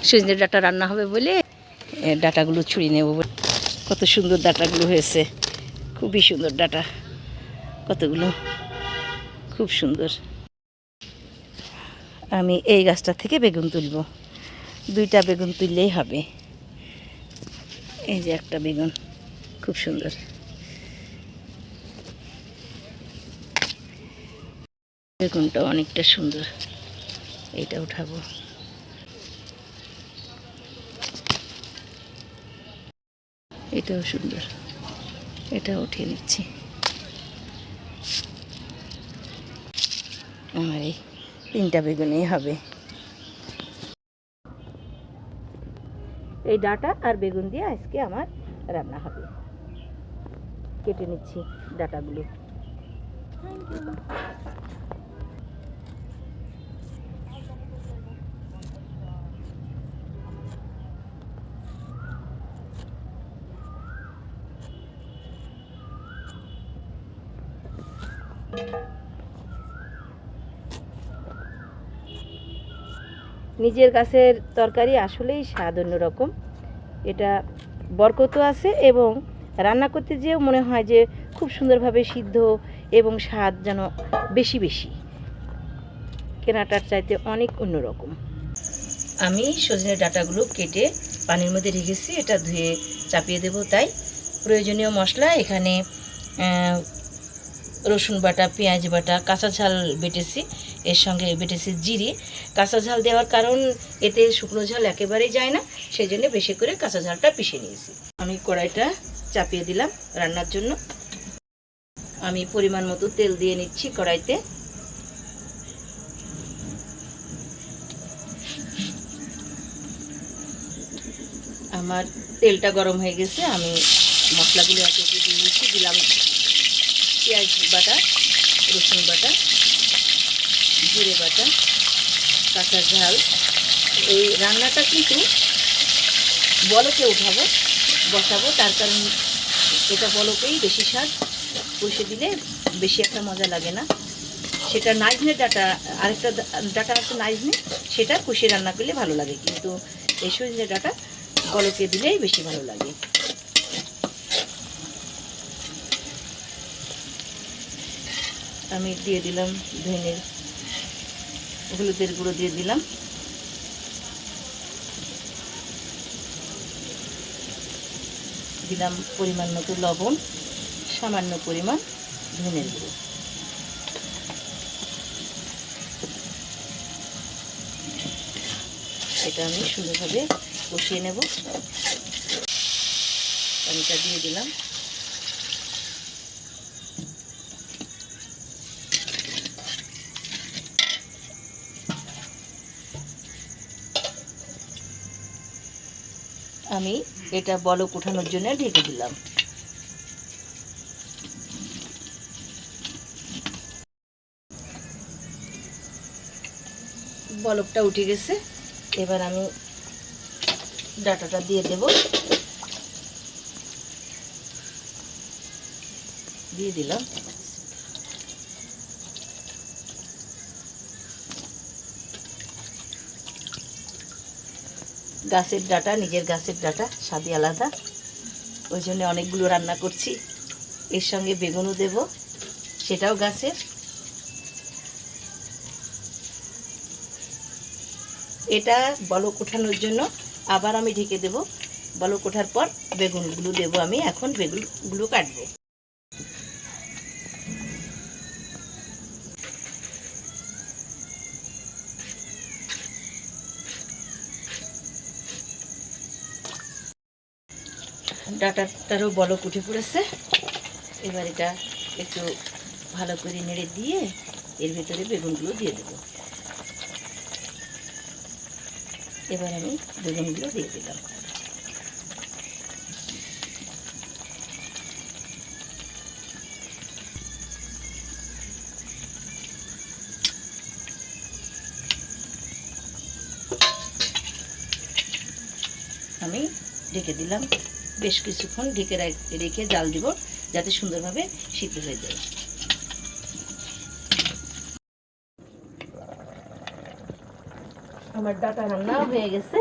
সজনে ডাঁটা রান্না হবে বলে ডাঁটাগুলো ছুঁড়ে নেব। কত সুন্দর ডাঁটাগুলো হয়েছে, খুবই সুন্দর ডাঁটা, কতগুলো খুব সুন্দর। আমি এই গাছটা থেকে বেগুন তুলব, 2টা বেগুন তুললেই হবে। এই যে একটা বেগুন, খুব সুন্দর। বেগুনটা অনেকটা সুন্দর, এইটা উঠাবো। এটাও সুন্দর, এটা উঠিয়ে নিচ্ছি। আমার এই 3টা বেগুনই হবে। এই ডাঁটা আর বেগুন দিয়ে আজকে আমার রান্না হবে। কেটে নিচ্ছি ডাঁটাগুলো। নিজের গাছের তরকারি আসলেই স্বাদ অন্যরকম। এটা বরকতও আছে এবং রান্না করতে যেও মনে হয় যে খুব সুন্দরভাবে সিদ্ধ এবং স্বাদ যেন বেশি বেশি, কেনাটার চাইতে অনেক অন্যরকম। আমি সজনে ডাঁটাগুলো কেটে পানির মধ্যে রেখেছি, এটা ধুয়ে চাপিয়ে দেব। তাই প্রয়োজনীয় মশলা এখানে রসুন বাটা, পেঁয়াজ বাটা, কাঁচা ঝাল বেটেছি, এর সঙ্গে বেটেছি জিরে। কাঁচা ঝাল দেওয়ার কারণ এতে শুকনো ঝাল একেবারেই যায় না, সেই জন্য বেশি করে কাঁচা ঝালটা পিষে নিয়েছি। আমি কড়াইটা চাপিয়ে দিলাম রান্নার জন্য। আমি পরিমাণ মতো তেল দিয়ে নিচ্ছি কড়াইতে। আমার তেলটা গরম হয়ে গেছে, আমি মশলাগুলো একে একে দিয়ে দিচ্ছি। দিলাম পেঁয়াজ বাটা, রসুন বাটা, জিরে বাটা, কাঁচা ঝাল। এই রান্নাটা কিন্তু বলকে বসাবো, তার কারণ এটা বলকেই বেশি স্বাদ, কষে দিলে বেশি একটা মজা লাগে না। সেটা নাইজনে ডাঁটা, আরেকটা ডাঁটা আছে নাইজনে, সেটা কষে রান্না করলে ভালো লাগে, কিন্তু এই সজনে ডাঁটা বলকে দিলেই বেশি ভালো লাগে। আমি দিয়ে দিলাম ধনের, হলুদের গুঁড়ো দিয়ে দিলাম, দিলাম পরিমাণ মতো লবণ, সামান্য পরিমাণ ধনের গুঁড়ো। এটা আমি সুন্দরভাবে কষিয়ে নেব। পানিটা দিয়ে দিলাম। আমি এটা বলক উঠানোর জন্য ঢেকে দিলাম। বলকটা উঠে গেছে, এবার আমি ডাঁটাটা দিয়ে দেব। দিয়ে দিলাম। গাছের ডাঁটা, নিজের গাছের ডাঁটা স্বাদই আলাদা, ওই জন্য অনেকগুলো রান্না করছি। এর সঙ্গে বেগুনও দেব, সেটাও গাছের। এটা বলক ওঠানোর জন্য আবার আমি ঢেকে দেব। বলক ওঠার পর বেগুনগুলো দেব। আমি এখন বেগুনগুলো কাটবো। ডাঁটাটারও বলক উঠে পড়েছে, এবার এটা একটু ভালো করে নেড়ে দিয়ে এর ভিতরে বেগুনগুলো দিয়ে দেব। এবার আমি বেগুনগুলো দিয়ে দিলাম। আমি ঢেকে দিলাম। বেশ কিছুক্ষণ ঢেকে রেখে জাল দিব, যাতে সুন্দরভাবে সিদ্ধ হয়ে যায়। আমার ডাঁটা রান্নাও হয়ে গেছে,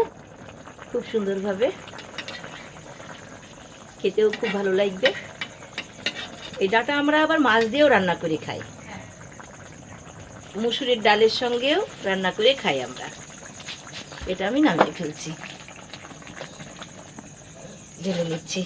খুব সুন্দরভাবে, খেতেও খুব ভালো লাগবে। এই ডাঁটা আমরা আবার মাছ দিয়েও রান্না করে খাই, মুসুরির ডালের সঙ্গেও রান্না করে খাই আমরা। এটা আমি নামিয়ে ফেলছি, ঢেলে নিচ্ছি।